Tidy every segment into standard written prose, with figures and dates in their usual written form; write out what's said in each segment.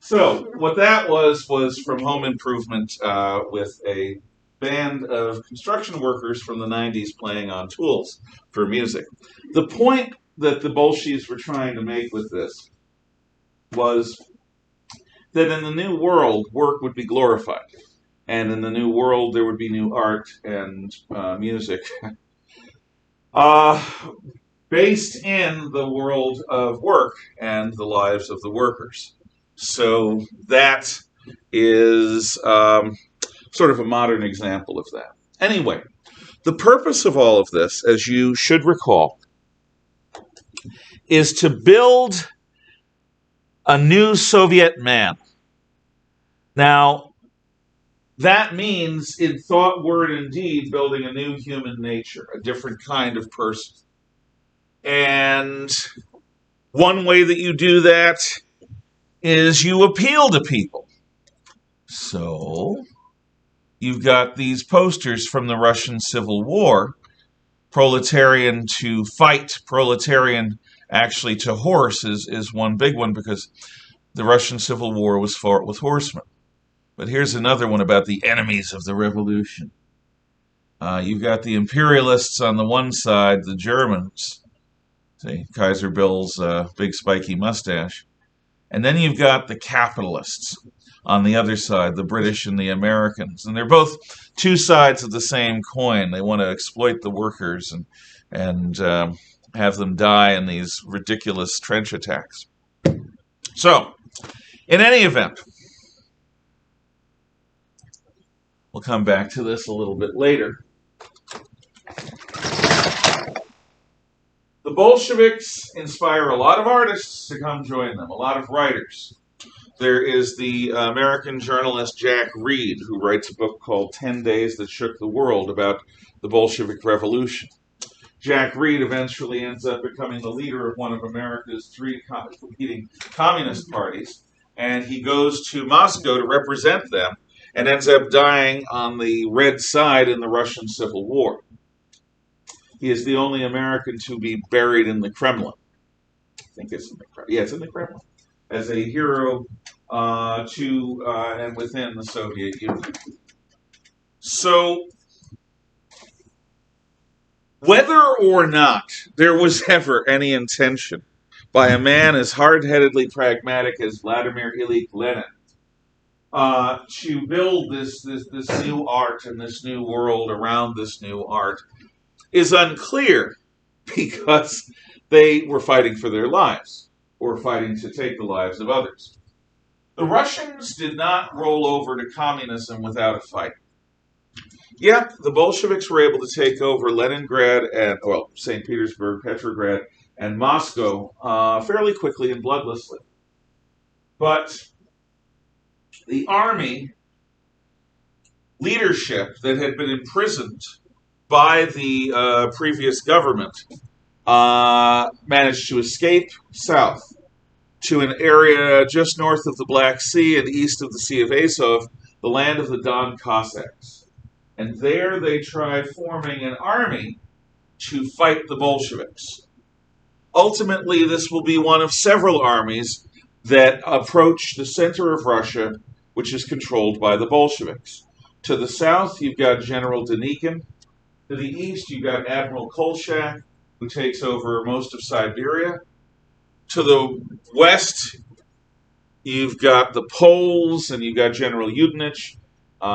So what that was from Home Improvement with a band of construction workers from the 90s playing on tools for music. The point that the Bolsheviks were trying to make with this was that in the new world, work would be glorified. And in the new world, there would be new art and music uh, based in the world of work and the lives of the workers. So that is sort of a modern example of that. Anyway, the purpose of all of this, as you should recall, is to build a new Soviet man. Now, that means in thought, word, and deed, building a new human nature, a different kind of person. And one way that you do that is you appeal to people. So you've got these posters from the Russian Civil War, proletarian to fight, proletarian actually to horse is one big one because the Russian Civil War was fought with horsemen. But here's another one about the enemies of the revolution. You've got the imperialists on the one side, the Germans, see, Kaiser Bill's big spiky mustache. And then you've got the capitalists on the other side, the British and the Americans. And they're both two sides of the same coin. They want to exploit the workers and have them die in these ridiculous trench attacks. So, in any event, we'll come back to this a little bit later. The Bolsheviks inspire a lot of artists to come join them, a lot of writers. There is the American journalist Jack Reed, who writes a book called 10 Days That Shook the World about the Bolshevik Revolution. Jack Reed eventually ends up becoming the leader of one of America's three competing communist parties, and he goes to Moscow to represent them and ends up dying on the red side in the Russian Civil War. He is the only American to be buried in the Kremlin. I think it's in the Kremlin. Yeah, it's in the Kremlin. As a hero to and within the Soviet Union. So, whether or not there was ever any intention by a man as hard-headedly pragmatic as Vladimir Ilyich Lenin to build this new art and this new world around this new art is unclear because they were fighting for their lives or fighting to take the lives of others. The Russians did not roll over to communism without a fight. Yep, the Bolsheviks were able to take over Leningrad and, well, St. Petersburg, Petrograd, and Moscow fairly quickly and bloodlessly. But the army leadership that had been imprisoned by the previous government managed to escape south to an area just north of the Black Sea and east of the Sea of Azov, the land of the Don Cossacks. And there they tried forming an army to fight the Bolsheviks. Ultimately, this will be one of several armies that approach the center of Russia, which is controlled by the Bolsheviks. To the south, you've got General Denikin. To the east, you've got Admiral Kolchak, who takes over most of Siberia. To the west, you've got the Poles, and you've got General Yudenich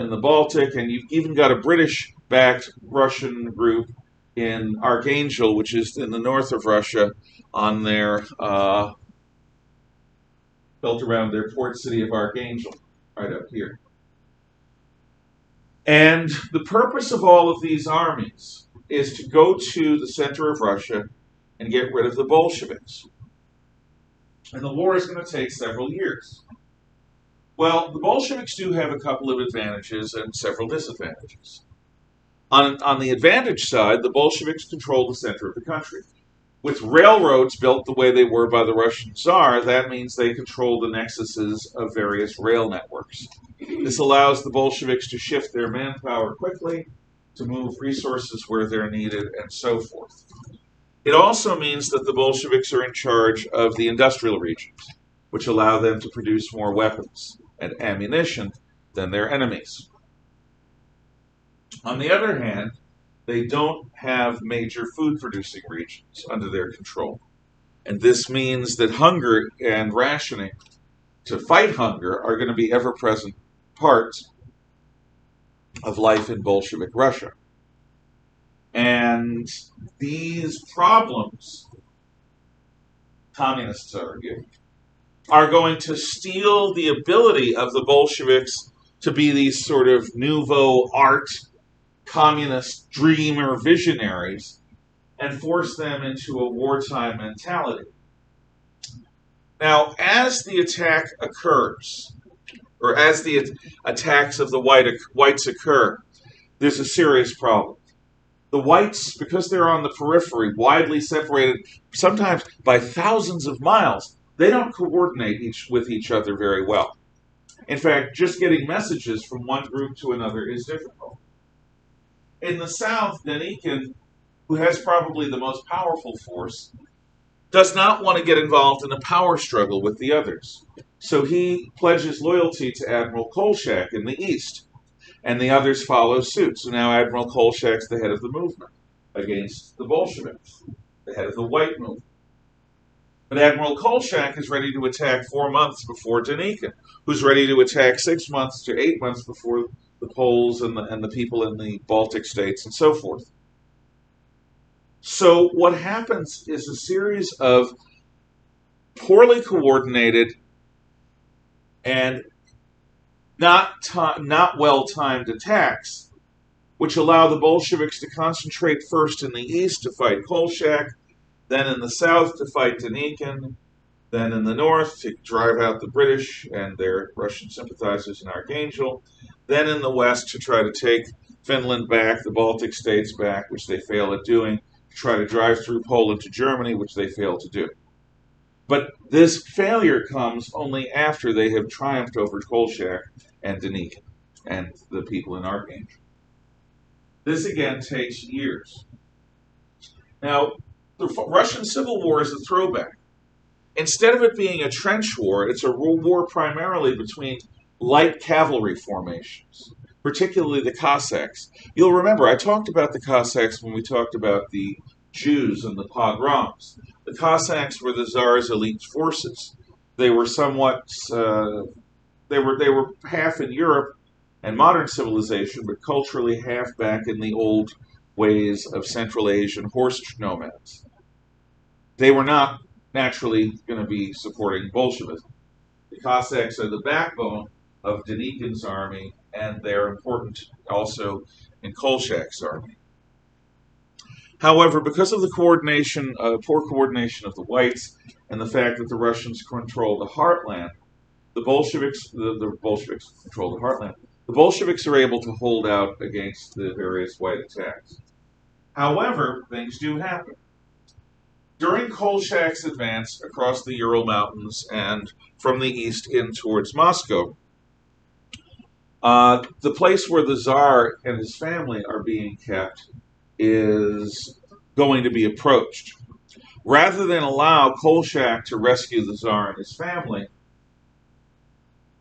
in the Baltic, and you've even got a British-backed Russian group in Archangel, which is in the north of Russia, on their built around their port city of Archangel, right up here. And the purpose of all of these armies is to go to the center of Russia and get rid of the Bolsheviks. And the war is going to take several years. Well, the Bolsheviks do have a couple of advantages and several disadvantages. On the advantage side, the Bolsheviks control the center of the country. With railroads built the way they were by the Russian Tsar, that means they control the nexuses of various rail networks. This allows the Bolsheviks to shift their manpower quickly, to move resources where they're needed, and so forth. It also means that the Bolsheviks are in charge of the industrial regions, which allow them to produce more weapons and ammunition than their enemies. On the other hand, they don't have major food-producing regions under their control. And this means that hunger and rationing to fight hunger are going to be ever-present parts of life in Bolshevik Russia. And these problems, communists argue, are going to steal the ability of the Bolsheviks to be these sort of nouveau art communist dreamer visionaries and force them into a wartime mentality. Now, as the attack occurs, or as the attacks of the whites occur, there's a serious problem. The whites, because they're on the periphery, widely separated, sometimes by thousands of miles, they don't coordinate with each other very well. In fact, just getting messages from one group to another is difficult. In the South, Denikin, who has probably the most powerful force, does not want to get involved in a power struggle with the others. So he pledges loyalty to Admiral Kolchak in the East, and the others follow suit. So now Admiral Kolchak's the head of the movement against the Bolsheviks, the head of the white movement. But Admiral Kolchak is ready to attack 4 months before Denikin, who's ready to attack 6 months to 8 months before the Poles and the people in the Baltic states and so forth. So what happens is a series of poorly coordinated and not well-timed attacks, which allow the Bolsheviks to concentrate first in the east to fight Kolchak, then in the south to fight Denikin, then in the north to drive out the British and their Russian sympathizers in Archangel, then in the west to try to take Finland back, the Baltic states back, which they fail at doing, to try to drive through Poland to Germany, which they fail to do. But this failure comes only after they have triumphed over Kolchak and Denikin and the people in Archangel. This again takes years. Now, the Russian Civil War is a throwback. Instead of it being a trench war, it's a war primarily between light cavalry formations, particularly the Cossacks. You'll remember, I talked about the Cossacks when we talked about the Jews and the pogroms. The Cossacks were the Tsar's elite forces. They were somewhat, they were half in Europe and modern civilization, but culturally half back in the old ways of Central Asian horse nomads. They were not naturally going to be supporting Bolshevism. The Cossacks are the backbone of Denikin's army, and they're important also in Kolchak's army. However, because of the poor coordination of the whites, and the fact that the Russians control the heartland, the Bolsheviks control the heartland. The Bolsheviks are able to hold out against the various white attacks. However, things do happen. During Kolchak's advance across the Ural Mountains and from the east in towards Moscow, the place where the Tsar and his family are being kept is going to be approached. Rather than allow Kolchak to rescue the Tsar and his family,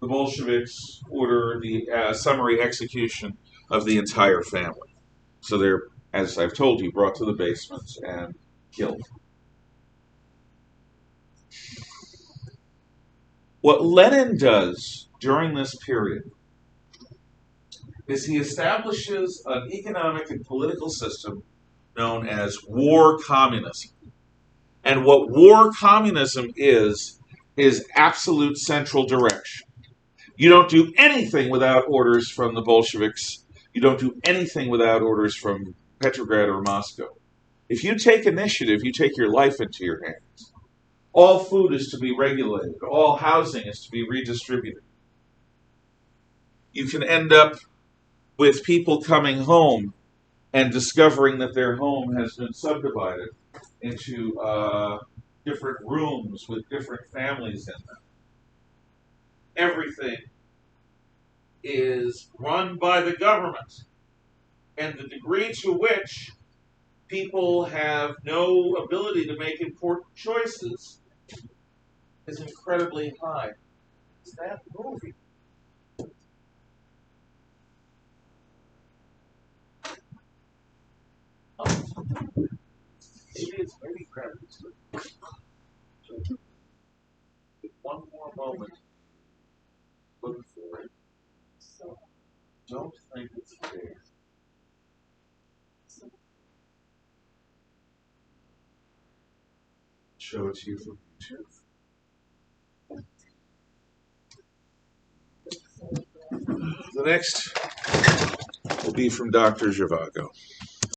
the Bolsheviks order the summary execution of the entire family. So they're, as I've told you, brought to the basement and killed. What Lenin does during this period is he establishes an economic and political system known as war communism. And what war communism is absolute central direction. You don't do anything without orders from the Bolsheviks. You don't do anything without orders from Petrograd or Moscow. If you take initiative, you take your life into your hands. All food is to be regulated. All housing is to be redistributed. You can end up with people coming home and discovering that their home has been subdivided into different rooms with different families in them. Everything is run by the government, and the degree to which people have no ability to make important choices is incredibly high. Is that movie? Maybe gravity. One more moment. Look for it. Don't think it's there. Show it to you from YouTube. The next will be from Dr. Zhivago.